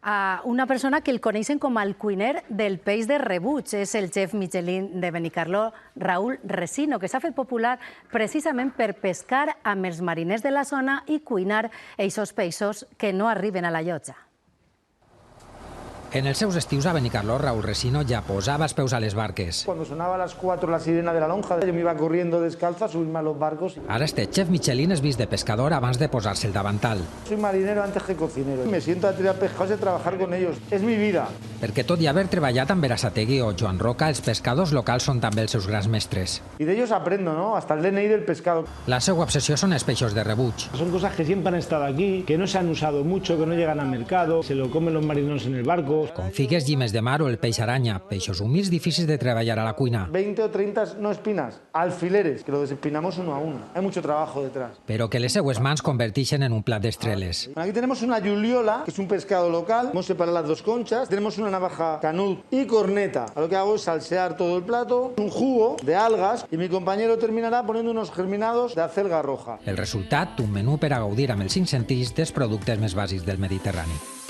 a una persona que el coneixen com el cuiner del peix de rebuig. És el xef Michelin de Benicarló, Raúl Resino, que s'ha fet popular precisament per pescar amb els mariners de la zona i cuinar eixos peixos que no arriben a la llotja. En els seus estius a Benicarló, Raúl Resino ja posava els peus a les barques. Cuando sonaba a las 4 la sirena de la lonja, yo me iba corriendo descalzo a subirme a los barcos. Ara este chef Michelin és vist de pescador abans de posar-se el davantal. Soy marinero antes que cocinero. Me siento a tirar pescados y a trabajar con ellos. Es mi vida. Perquè tot i haver treballat amb Berasategui o Joan Roca, els pescadors locals són també els seus grans mestres. Y de ellos aprendo, ¿no? Hasta el DNI del pescado. La seva obsessió són els peixos de rebuig. Son cosas que siempre han estado aquí, que no se han usado mucho, que no llegan al mercado, se lo comen los marineros en el barco. Com figues, llimes de mar o el peix aranya, peixos humils difícils de treballar a la cuina. 20 o 30, no espinas, alfileres, que lo desespinamos uno a uno. Hay mucho trabajo detrás. Però que les seues mans converteixen en un plat d'estreles. Aquí tenemos una giuliola, que es un pescado local. Hemos separado las dos conchas. Tenemos una navaja canut y corneta. Lo que hago es salsear todo el plato, un jugo de algas, y mi compañero terminará poniendo unos germinados de acelga roja. El resultat, un menú per a gaudir amb els 5 sentits dels productes més bàsics del Mediterrani.